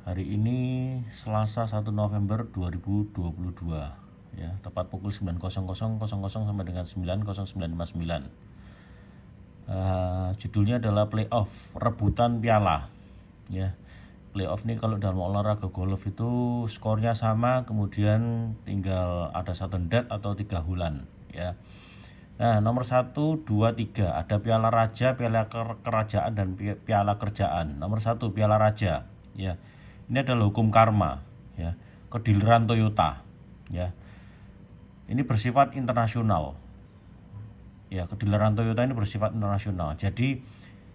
Hari ini Selasa 1 November 2022 ya, tepat pukul 9.00 sampai dengan 9.0959. Judulnya adalah playoff, rebutan piala ya. Playoff ini kalau dalam olahraga golf itu skornya sama, kemudian tinggal ada sudden death atau 3 hulan ya. Nah, nomor 1, 2, 3 ada piala raja, piala kerajaan, dan piala kerjaan. Nomor 1 piala raja ya. Ini adalah hukum karma ya, kedileran Toyota ya. Ini bersifat internasional ya, kedileran Toyota ini bersifat internasional. Jadi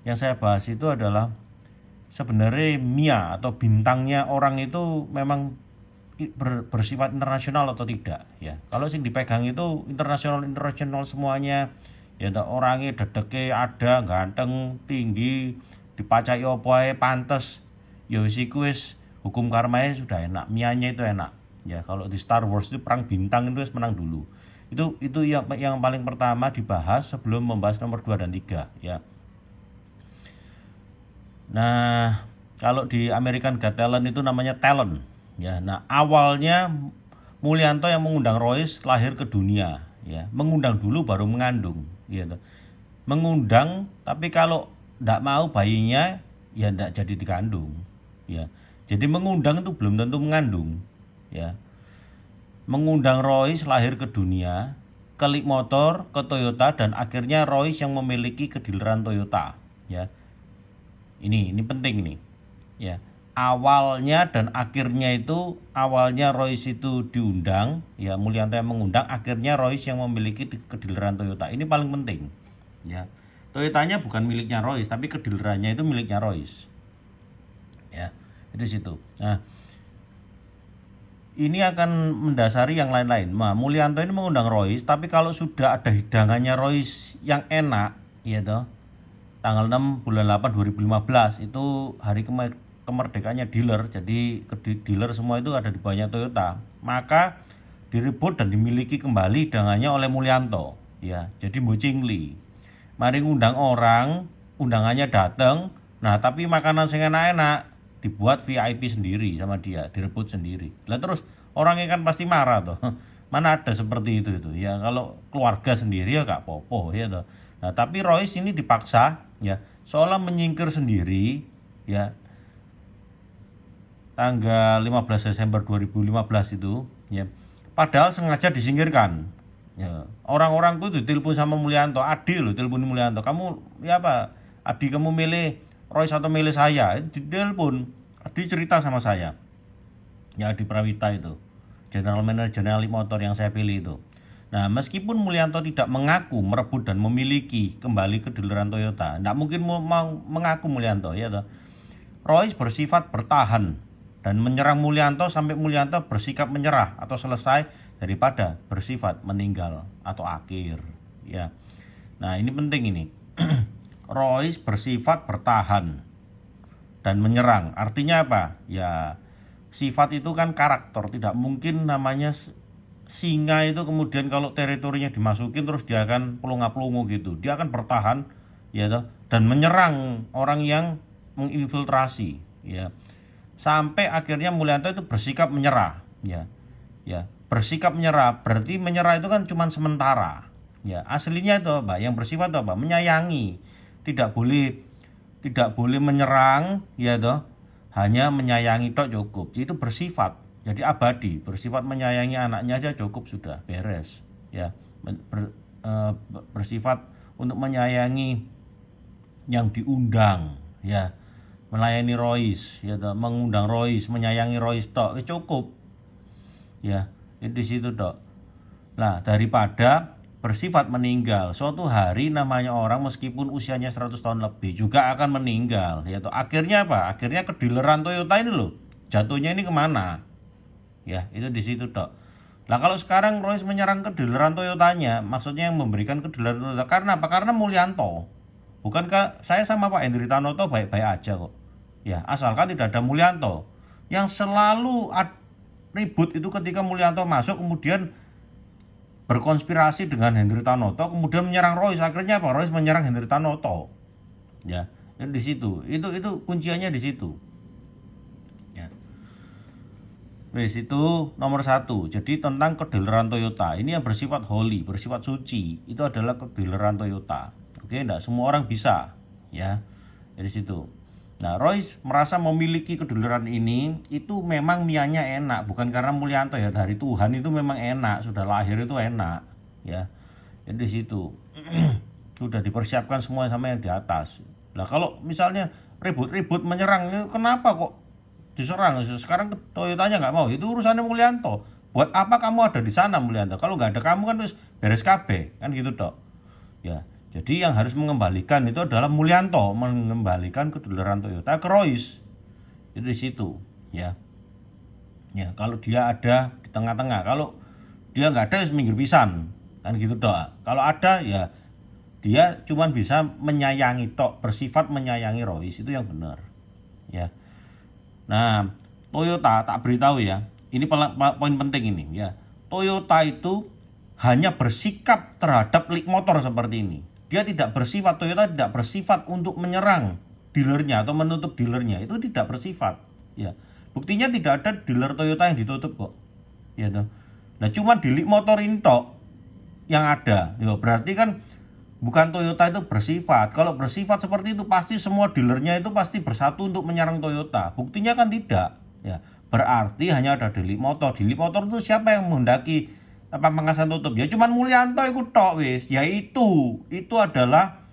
yang saya bahas itu adalah sebenarnya Mia atau bintangnya orang itu memang bersifat internasional atau tidak ya. Kalau sing dipegang itu internasional semuanya ya, orangnya dedeke ada, ganteng, tinggi, dipacai opo ae pantes ya, wis iku wis hukum karmanya sudah enak, Mianya itu enak ya. Kalau di Star Wars itu perang bintang itu menang dulu. Itu yang paling pertama dibahas sebelum membahas nomor 2 dan 3 ya. Nah, kalau di American Got Talent itu namanya talent ya. Nah, awalnya Mulyanto yang mengundang Royce lahir ke dunia ya. Mengundang dulu baru mengandung gitu. Mengundang, tapi kalau enggak mau bayinya ya enggak jadi dikandung ya. Jadi mengundang itu belum tentu mengandung ya. Mengundang Royce lahir ke dunia, ke Leap Motor, ke Toyota, dan akhirnya Royce yang memiliki kedileran Toyota ya. Ini penting nih ya. Awalnya dan akhirnya itu, awalnya Royce itu diundang ya, Mulyanto yang mengundang, akhirnya Royce yang memiliki kedileran Toyota. Ini paling penting ya. Toyotanya bukan miliknya Royce, tapi kedilerannya itu miliknya Royce ya. Itu situ. Nah, ini akan mendasari yang lain-lain. Nah, Mulyanto ini mengundang Royce, tapi kalau sudah ada hidangannya Royce yang enak ya toh, tanggal 6 bulan 8 2015 itu hari kemerdekaannya dealer. Jadi dealer semua itu ada di bawahnya Toyota. Maka direbut dan dimiliki kembali hidangannya oleh Mulyanto ya. Jadi Mbocingli mari ngundang orang, undangannya dateng. Nah, tapi makanan sing enak-enak dibuat VIP sendiri sama dia, direbut sendiri. Lah terus orangnya kan pasti marah tuh. Mana ada seperti itu ya. Kalau keluarga sendiri ya gak apa-apa ya toh. Nah, tapi Royce ini dipaksa ya, seolah menyingkir sendiri ya. Tanggal 15 Desember 2015 itu ya. Padahal sengaja disingkirkan. Ya, orang-orang tuh ditelepon sama Mulyanto, Adi loh, telepon Mulyanto. Kamu ya apa? Adi, kamu milih Royce atau milih saya? Ditelepon. Adi cerita sama saya. Ya, Adi Prawita itu, General Manager Leap Motor yang saya pilih itu. Nah, meskipun Mulyanto tidak mengaku merebut dan memiliki kembali kedileran Toyota, tidak mungkin mau mengaku Mulyanto ya toh. Royce bersifat bertahan dan menyerang Mulyanto sampai Mulyanto bersikap menyerah atau selesai, daripada bersifat meninggal atau akhir ya. Nah, ini penting ini. Royce bersifat bertahan dan menyerang. Artinya apa? Ya, sifat itu kan karakter. Tidak mungkin namanya singa itu kemudian kalau teritorinya dimasukin terus dia akan pelunga-pelungu gitu. Dia akan bertahan ya toh, dan menyerang orang yang menginfiltrasi ya. Sampai akhirnya Mulyanto itu bersikap menyerah ya. Ya, bersikap menyerah berarti menyerah itu kan cuma sementara. Ya, aslinya itu apa? Yang bersifat apa? Menyayangi. Tidak boleh menyerang ya toh, hanya menyayangi tok cukup. Itu bersifat jadi abadi, bersifat menyayangi anaknya aja cukup, sudah beres ya. Bersifat untuk menyayangi yang diundang ya, melayani Royce ya toh, mengundang Royce, menyayangi Royce tok cukup ya. Di situ tok. Nah, daripada bersifat meninggal. Suatu hari namanya orang meskipun usianya 100 tahun lebih juga akan meninggal ya toh. Akhirnya apa? Akhirnya kedileran Toyota ini loh, jatuhnya ini kemana ya. Itu di situ tok. Nah, kalau sekarang Royce menyerang kedileran Toyotanya, maksudnya yang memberikan kedileran Toyota karena apa? Karena Mulyanto. Bukankah saya sama Pak Hendri Tanoto baik-baik aja kok ya, asalkan tidak ada Mulyanto. Yang selalu ribut itu ketika Mulyanto masuk kemudian berkonspirasi dengan Hendri Tanoto, kemudian menyerang Royce. Akhirnya apa? Royce menyerang Hendri Tanoto ya. Di situ itu kunciannya di situ ya. Wes itu nomor satu. Jadi tentang kedileran Toyota ini yang bersifat holy, bersifat suci, itu adalah kedileran Toyota. Oke, enggak semua orang bisa, ya. Dari situ. Nah, Royce merasa memiliki kedileran ini itu memang mianya enak, bukan karena Mulyanto ya, dari Tuhan itu memang enak, sudah lahir itu enak, ya. Jadi di situ sudah dipersiapkan semua sama yang di atas. Nah, kalau misalnya ribut-ribut menyerang, kenapa kok diserang? Sekarang Toyotanya nggak mau, itu urusannya Mulyanto. Buat apa kamu ada di sana Mulyanto? Kalau nggak ada kamu kan terus beres KB, kan gitu dok. Ya, jadi yang harus mengembalikan itu adalah Mulyanto, mengembalikan kedileran Toyota ke Royce. Itu di situ, ya. Ya, kalau dia ada di tengah-tengah, kalau dia nggak ada, minggir pisan, kan gitu dok. Kalau ada ya dia cuman bisa menyayangi tok, bersifat menyayangi Royce, itu yang benar, ya. Nah, Toyota tak beritahu ya, ini poin penting ini ya. Toyota itu hanya bersikap terhadap motor seperti ini. Dia tidak bersifat, Toyota tidak bersifat untuk menyerang dealernya atau menutup dealernya, itu tidak bersifat, ya. Buktinya tidak ada dealer Toyota yang ditutup kok, ya tuh. Nah, cuma di motor ini tok yang ada, ya berarti kan bukan Toyota itu bersifat. Kalau bersifat seperti itu pasti semua dealernya itu pasti bersatu untuk menyerang Toyota. Buktinya kan tidak. Ya, berarti hanya ada Delik Motor. Delik Motor itu siapa yang menghendaki pemangkasan tutup? Ya cuman Mulyanto ikut tok wis. Ya itu adalah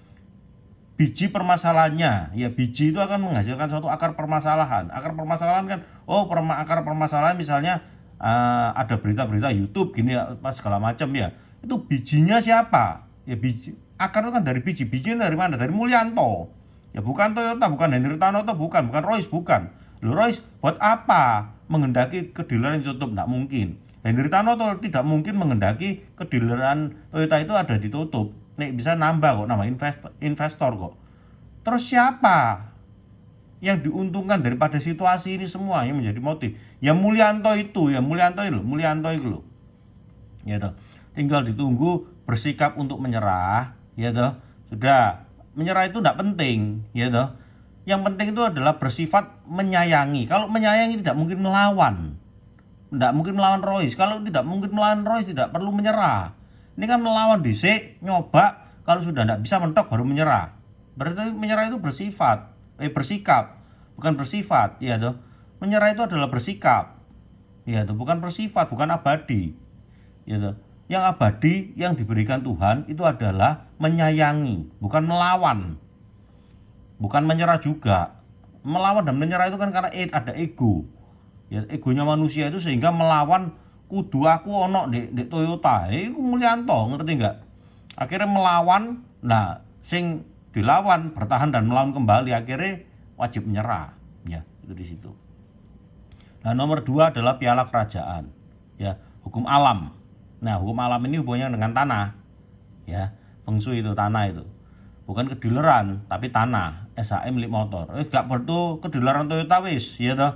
biji permasalahannya. Ya biji itu akan menghasilkan suatu akar permasalahan. Akar permasalahan kan akar permasalahan misalnya ada berita-berita YouTube gini pas segala macam ya. Itu bijinya siapa? Ya biji akar itu kan dari bijinya dari mana? Dari Mulyanto. Ya bukan Toyota, bukan Hendry Tanoto, bukan Royce, bukan. Loh Royce buat apa menghendaki kedileran ditutup? Nggak mungkin. Hendry Tanoto tidak mungkin menghendaki kedileran Toyota itu ada ditutup. Nek bisa nambah kok, nama investor kok. Terus siapa yang diuntungkan daripada situasi ini semua yang menjadi motif? Ya Mulyanto itu loh. Ya toh. Tinggal ditunggu bersikap untuk menyerah, ya toh. Sudah, menyerah itu tidak penting, ya toh. Yang penting itu adalah bersifat menyayangi. Kalau menyayangi tidak mungkin melawan. Tidak mungkin melawan Royce. Kalau tidak mungkin melawan Royce tidak perlu menyerah. Ini kan melawan dhisik, nyoba, kalau sudah tidak bisa mentok baru menyerah. Berarti menyerah itu bersikap, bukan bersifat, ya toh. Menyerah itu adalah bersikap. Ya toh, bukan bersifat, bukan abadi. Ya toh. Yang abadi yang diberikan Tuhan itu adalah menyayangi, bukan melawan. Bukan menyerah juga. Melawan dan menyerah itu kan karena ada ego. Ya, egonya manusia itu sehingga melawan kudu aku ono di Toyota. Iku Mulyanto, ngerti enggak? Akhirnya melawan, nah sing dilawan bertahan dan melawan kembali akhirnya wajib menyerah. Ya, itu di situ. Nah, nomor 2 adalah piala kerajaan. Ya, hukum alam. Nah, hukum alam ini hubungannya dengan tanah. Ya, feng shui itu tanah itu. Bukan kedileran, tapi tanah. SHM milik motor. Gak perlu kedileran Toyota wis, ya toh.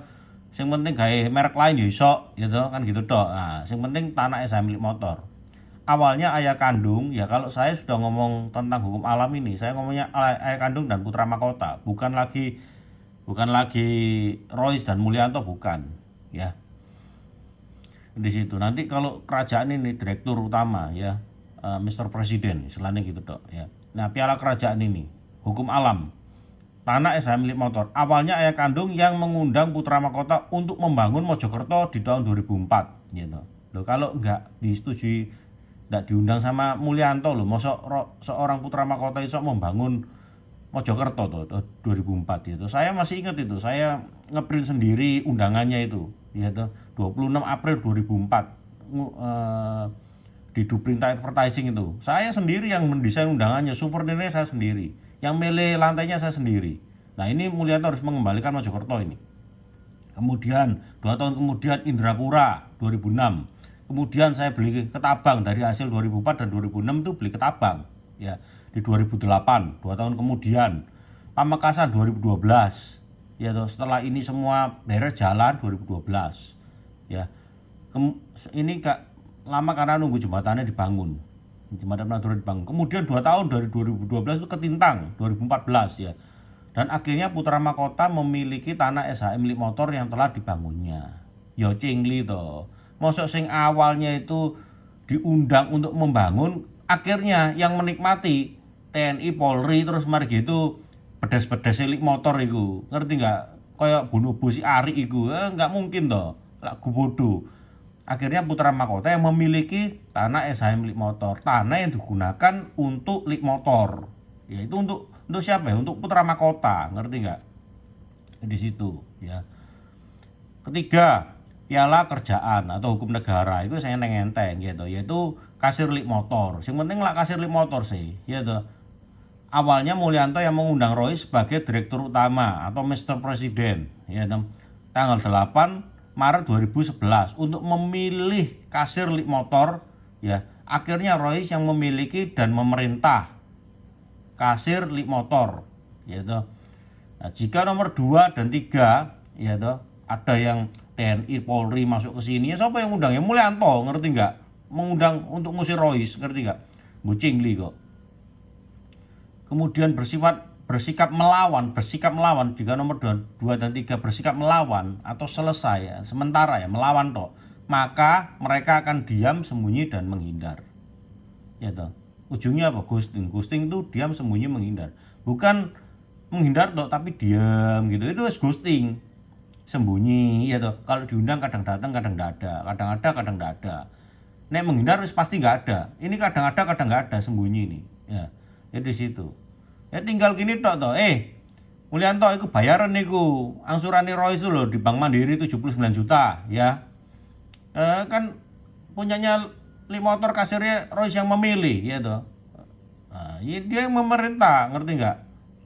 Sing penting gawe merek lain ya iso, ya toh, kan gitu toh. Nah, sing penting tanah SHM milik motor. Awalnya ayah kandung, ya kalau saya sudah ngomong tentang hukum alam ini, saya ngomongnya ayah kandung dan putra mahkota, bukan lagi Royce dan Mulyanto, bukan, ya. Di situ nanti kalau kerajaan ini direktur utama ya, Mr. Presiden istilahnya gitu dok ya. Nah, piala kerajaan ini hukum alam tanah SHM milik motor. Awalnya ayah kandung yang mengundang putra mahkota untuk membangun Mojokerto di tahun 2004 gitu. Loh, kalau nggak disetujui, nggak diundang sama Mulyanto loh, mosok seorang putra mahkota itu membangun Mojokerto tuh 2004 itu. Saya masih ingat itu, saya ngeprint sendiri undangannya itu. Ya tuh 26 April 2004 di Duprinta Advertising itu. Saya sendiri yang mendesain undangannya, souvenirnya saya sendiri. Yang mele lantainya saya sendiri. Nah, ini Mulyanto harus mengembalikan Mojokerto ini. Kemudian 2 tahun kemudian Indrapura 2006. Kemudian saya beli Ketabang dari hasil 2004 dan 2006 itu beli Ketabang. Ya, di 2008, 2 tahun kemudian Pamekasan 2012. Ya toh, setelah ini semua beres jalan 2012. Ya. Ini lama karena nunggu jembatannya dibangun. Jembatan Madura dibangun. Kemudian 2 tahun dari 2012 itu ketintang 2014 ya. Dan akhirnya putra mahkota memiliki tanah SHM milik motor yang telah dibangunnya. Ya cingli toh. Mosok sing awalnya itu diundang untuk membangun, akhirnya yang menikmati TNI Polri terus mari gitu pedes-pedes lik motor iku. Ngerti nggak? Kayak bunuh si Ari iku. Nggak mungkin toh. Lagu bodoh. Akhirnya putra mahkota yang memiliki tanah SHM lik motor, tanah yang digunakan untuk lik motor. Ya itu untuk siapa ya? Untuk putra mahkota, ngerti nggak? Di situ ya. Ketiga, piala kerjaan atau hukum negara itu saya enteng gitu, yaitu kasir lik motor. Yang penting lah kasir lik motor sih, gitu. Awalnya Mulyanto yang mengundang Roy sebagai direktur utama atau Mr. Presiden, ya, tanggal 8 Maret 2011 untuk memilih kasir lik motor, ya. Akhirnya Roy yang memiliki dan memerintah kasir lik motor, ya toh. Nah, jika nomor 2 dan 3, ya toh, ada yang TNI Polri masuk ke sini, ya siapa yang undang? Ya Mulyanto, ngerti nggak? Mengundang untuk ngusir Royce, ngerti nggak? Bucingli kok. Kemudian bersikap melawan jika nomor 2 dan 3 bersikap melawan atau selesai ya, sementara ya melawan toh, maka mereka akan diam, sembunyi dan menghindar. Ya toh. Ujungnya apa? Ghosting itu diam, sembunyi, menghindar. Bukan menghindar toh tapi diam gitu. Itu ghosting. Sembunyi ya toh. Kalau diundang kadang datang, kadang enggak ada. Kadang ada, kadang enggak ada. Nek menghindar pasti enggak ada. Ini kadang ada, kadang enggak ada, sembunyi nih. Ya. Ya di situ. Ya tinggal gini tok toh. Mulyanto iku bayaran niku angsurane Royce itu loh di Bank Mandiri 79 juta ya. Kan punyanya lik motor kasirnya Royce yang memilih ya toh. Nah, ya dia yang memerintah, ngerti nggak?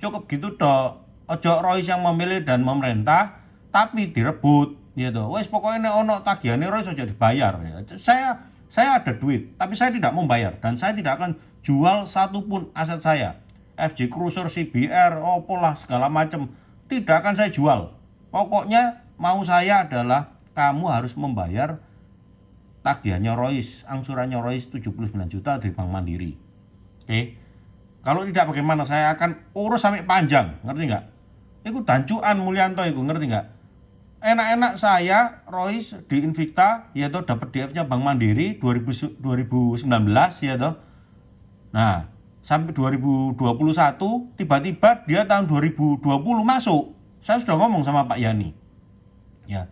Cukup gitu toh. Ojo Royce yang memilih dan memerintah tapi direbut ya toh. Wes pokoknya nek ono tagihane Royce aja dibayar ya. Saya ada duit tapi saya tidak membayar dan saya tidak akan jual satupun aset saya. FJ Cruiser, CBR, opolah segala macam tidak akan saya jual. Pokoknya mau saya adalah kamu harus membayar tagihannya Royce, angsurannya Royce 79 juta dari Bank Mandiri. Oke. Kalau tidak bagaimana, saya akan urus sampai panjang, ngerti nggak? Itu dancuan Mulyanto itu, ngerti nggak? Enak-enak saya Royce di Invicta, yaitu dapat DF-nya Bank Mandiri 2019 ya toh. Nah, sampai 2021 tiba-tiba dia tahun 2020 masuk. Saya sudah ngomong sama Pak Yani. Ya.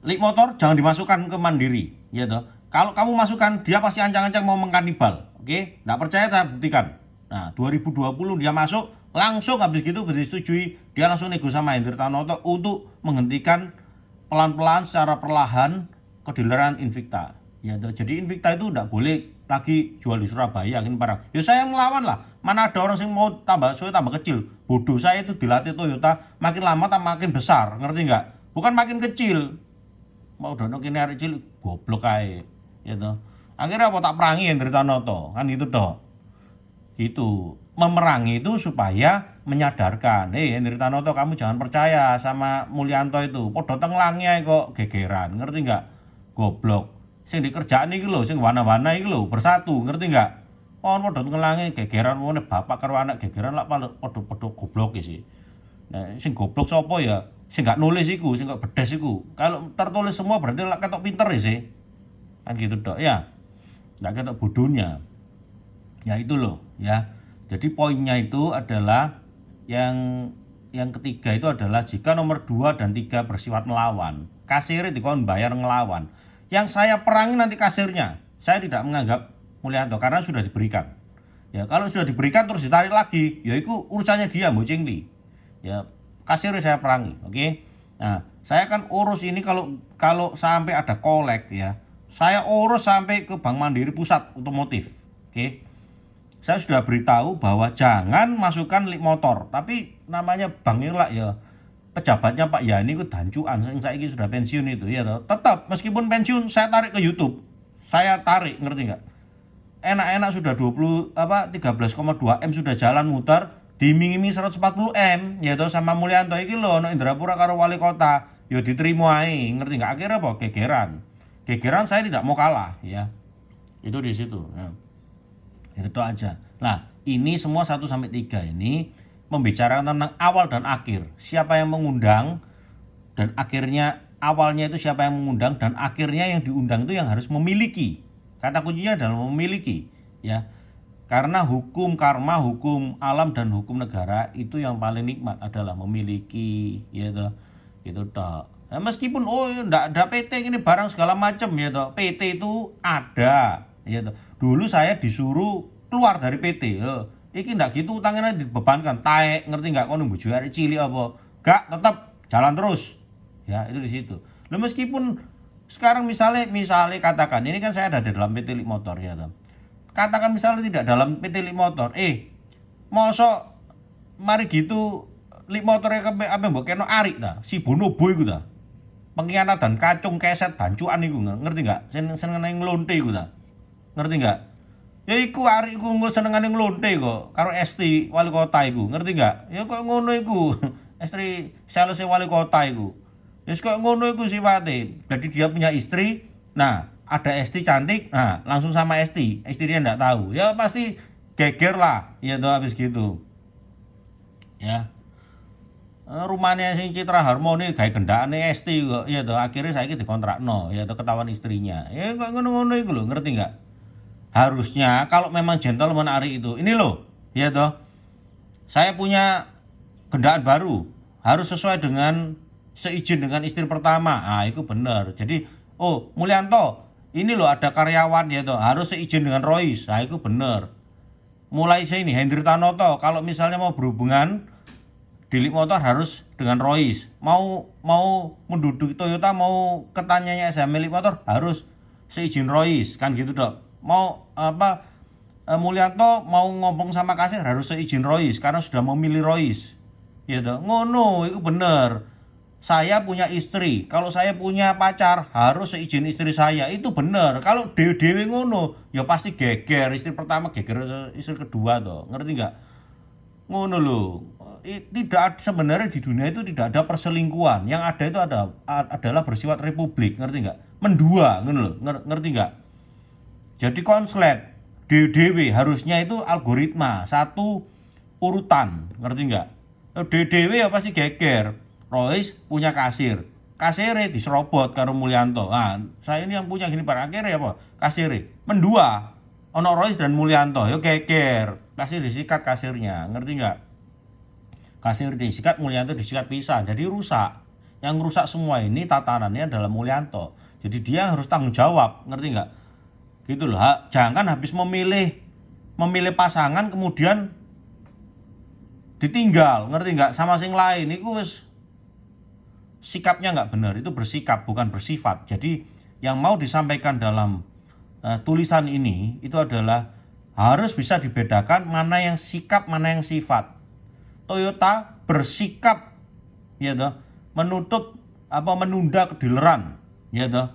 Lik motor jangan dimasukkan ke Mandiri, ya toh. Kalau kamu masukkan dia pasti ancang-ancang mau mengkanibal. Oke? Enggak percaya saya buktikan. Nah, 2020 dia masuk, langsung habis gitu disetujui, dia langsung nego sama Hendri Tanoto untuk menghentikan pelan-pelan secara perlahan kedileran Invicta. Ya, jadi Invicta itu enggak boleh lagi jual di Surabaya ini barang. Ya saya melawan lah. Mana ada orang yang mau tambah kecil. Bodoh, saya itu dilatih Toyota makin lama makin besar, ngerti nggak? Bukan makin kecil. Mau dono kini hari kecil goblok aja. Ya toh. Akhirnya apa tak perangi Hendri Tanoto, kan itu toh. Gitu. Memerangi itu supaya menyadarkan, Hendri Tanoto kamu jangan percaya sama Mulyanto itu. Podo tenglangnya kok gegeran, ngerti nggak? Goblok. Sing dikerjaan iki lho, sing wana-wana iki lho, bersatu, ngerti nggak? Podo tengelange gegeran ngene bapak karo anak gegeran lak podo goblok sih. Nah, sing goblok sapa ya? Sing gak nulis iku, sing gak bedes iku. Kalau tertulis semua berarti lak ketok pinter sih. Kan gitu dok ya. Enggak ketok bodohnya. Ya itu loh, ya. Jadi poinnya itu adalah yang ketiga itu adalah jika nomor 2 dan 3 bersifat melawan, kasirnya dikon bayar ngelawan. Yang saya perangi nanti kasirnya. Saya tidak menganggap Mulyanto karena sudah diberikan. Ya, kalau sudah diberikan terus ditarik lagi, ya itu urusannya dia, Mbok Cingli. Ya, kasirnya saya perangi, oke? Nah, saya kan urus ini kalau sampai ada kolek ya. Saya urus sampai ke Bank Mandiri Pusat Otomotif. Oke. Saya sudah beritahu bahwa jangan masukkan lik motor, tapi namanya bank ini lah ya. Pejabatnya Pak Yani itu dancuan, saya ini sudah pensiun itu ya toh. Tetap meskipun pensiun saya tarik ke YouTube. Saya tarik, ngerti enggak? Enak-enak sudah 13,2 M sudah jalan muter, diiming-iming 140 M ya toh sama Mulyanto iki lho ono Indrapura karo wali kota. Ya diterima ae, ngerti enggak? Akhirnya apa? Gegeran saya tidak mau kalah ya. Itu di situ ya. Itu aja. Nah, ini semua 1 sampai 3 ini membicarakan tentang awal dan akhir. Siapa yang mengundang dan akhirnya awalnya itu siapa yang mengundang dan akhirnya yang diundang itu yang harus memiliki. Kata kuncinya adalah memiliki, ya. Karena hukum karma, hukum alam dan hukum negara itu yang paling nikmat adalah memiliki, ya toh. Gitu toh. Nah, meskipun enggak ada PT ini barang segala macam, ya toh. PT itu ada, ya toh. Dulu saya disuruh keluar dari PT, ya. Iki enggak gitu utangnya dibebankan, taek, ngerti enggak? Kau nunggu juara cilik apa? Enggak, tetap jalan terus. Ya, itu di situ. Loh, meskipun sekarang misalnya katakan ini kan saya ada di dalam PT Lik Motor, ya toh. Katakan misalnya tidak dalam PT Lik Motor, mosok mari gitu Lik Motornya apa mbok kena arik ta, si Bonobo iku ta. Pengkhianatan kacung keset bancuan iku ngerti enggak? Senengane nglonte iku ta. Ngerti enggak? Ya iku arik iku senengane nglonte kok karo Esti wali kota iku, ngerti enggak? Ya kok ngono iku. Esti sales wali kota iku. Ya kok ngono iku sifate. Jadi dia punya istri, nah ada Esti cantik, nah langsung sama Esti, istrinya enggak tahu, ya pasti geger lah, ya tuh habis gitu, ya. Rumahnya sing Citra Harmoni gawe gendakane Esti kok, ya tuh akhirnya saya dikontrakno, ya tuh ketahuan istrinya, ya kok ngono-ngono itu loh, ngerti nggak? Harusnya kalau memang gentleman Ari itu, ini loh, ya tuh, saya punya gendaan baru, harus sesuai dengan seizin dengan istri pertama, itu benar. Jadi, Mulyanto, ini loh ada karyawan ya toh harus seizin dengan Royce, itu bener. Mulai sini Hendri Tanoto kalau misalnya mau berhubungan di Lik Motor harus dengan Royce. Mau menduduki Toyota, mau ketanyanya SM Lik Motor harus seizin Royce, kan gitu dok. Mau Mulyanto mau ngomong sama kasir harus seizin Royce karena sudah memilih Royce. Ya toh, ngono itu bener. Saya punya istri, kalau saya punya pacar harus seizin istri saya, itu bener. Kalau dewe ngono, ya pasti geger. Istri pertama geger istri kedua toh, ngerti nggak? Ngono loh. Tidak, sebenarnya di dunia itu tidak ada perselingkuhan. Yang ada itu adalah bersifat republik, ngerti nggak? Mendua, ngono loh, ngerti nggak? Jadi konslet dewe harusnya itu algoritma satu urutan, ngerti nggak? Dewe ya pasti geger. Royce punya kasirnya diserobot karo Mulyanto. Nah, saya ini yang punya gini pada akhirnya apa? Kasirnya mendua. Ono Royce dan Mulyanto, yo geger. Pasti disikat kasirnya, ngerti nggak? Kasir disikat, Mulyanto disikat pisah, jadi rusak. Yang rusak semua ini tatanannya adalah Mulyanto. Jadi dia harus tanggung jawab, ngerti nggak? Gitu loh. Jangan habis memilih pasangan kemudian ditinggal, ngerti nggak? Sama sing lain. Itu sikapnya nggak benar, itu bersikap bukan bersifat. Jadi yang mau disampaikan dalam tulisan ini itu adalah harus bisa dibedakan mana yang sikap, mana yang sifat. Toyota bersikap, ya toh, menunda kedileran, ya toh,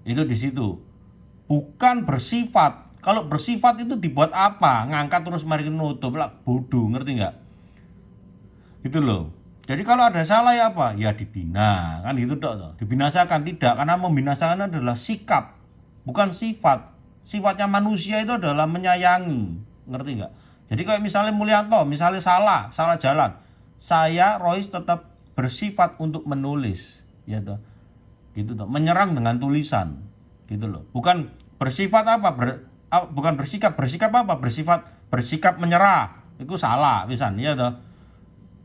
itu di situ. Bukan bersifat. Kalau bersifat itu dibuat apa? Ngangkat terus mari nutup lah, bodoh, ngerti nggak? Itu loh. Jadi kalau ada salah ya apa? Ya dibina, kan gitu dok. Dibinasakan tidak, karena membinasakan adalah sikap, bukan sifat. Sifatnya manusia itu adalah menyayangi, ngerti nggak? Jadi kalau misalnya Mulyanto, misalnya salah jalan, saya Royce tetap bersifat untuk menulis, ya toh, gitu toh, menyerang dengan tulisan, gitu loh. Bukan bersifat bukan bersikap apa? Bersikap menyerah, itu salah, pisan, ya toh.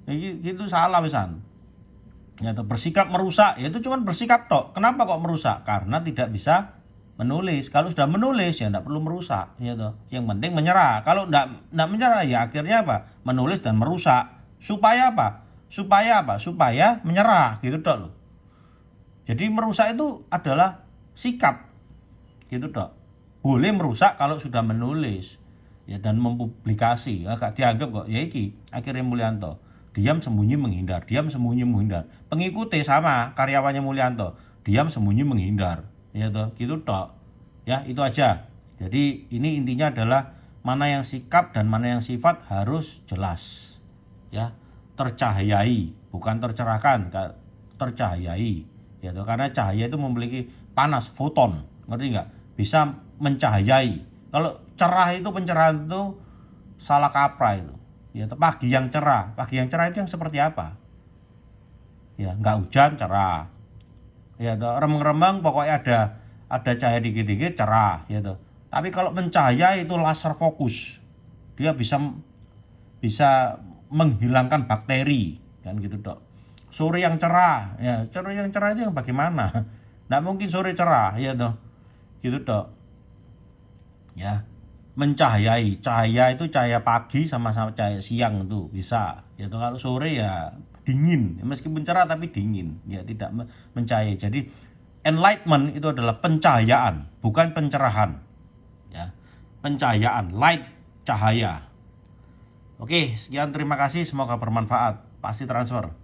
Gitu salah pisan. Ya toh, bersikap merusak, ya itu cuma bersikap tok. Kenapa kok merusak? Karena tidak bisa menulis. Kalau sudah menulis ya tidak perlu merusak, ya toh. Yang penting menyerah. Kalau tidak menyerah ya akhirnya apa? Menulis dan merusak. Supaya apa? Supaya menyerah, gitu tok loh. Jadi merusak itu adalah sikap, gitu tok. Boleh merusak kalau sudah menulis, ya, dan mempublikasi. Agak dianggap kok ya iki akhirnya Mulyanto. Diam sembunyi menghindar. Pengikuti sama karyawannya Mulyanto, diam sembunyi menghindar. Ya toh, gitu tok. Ya, itu aja. Jadi ini intinya adalah mana yang sikap dan mana yang sifat harus jelas. Ya, tercahayai, bukan tercerahkan, tercahayai. Ya toh, karena cahaya itu memiliki panas, foton, ngerti nggak? Bisa mencahayai. Kalau cerah itu, pencerahan itu salah kaprah itu. Ya, pagi yang cerah itu yang seperti apa? Ya, nggak hujan cerah. ya toh. Remeng-remeng pokoknya ada cahaya dikit-dikit cerah, ya toh. Tapi kalau mencahaya itu laser fokus, dia bisa menghilangkan bakteri, kan gitu dok. Sore yang cerah, ya sore yang cerah itu yang bagaimana? Nggak mungkin sore cerah, ya toh, gitu dok. Ya, mencahayai, cahaya itu cahaya pagi sama cahaya siang itu bisa, ya toh. Kalau sore ya dingin, meskipun cerah tapi dingin, ya tidak mencahayai. Jadi enlightenment itu adalah pencahayaan, bukan pencerahan, ya, pencahayaan, light, cahaya. Oke, sekian, terima kasih, semoga bermanfaat. Pasti transfer.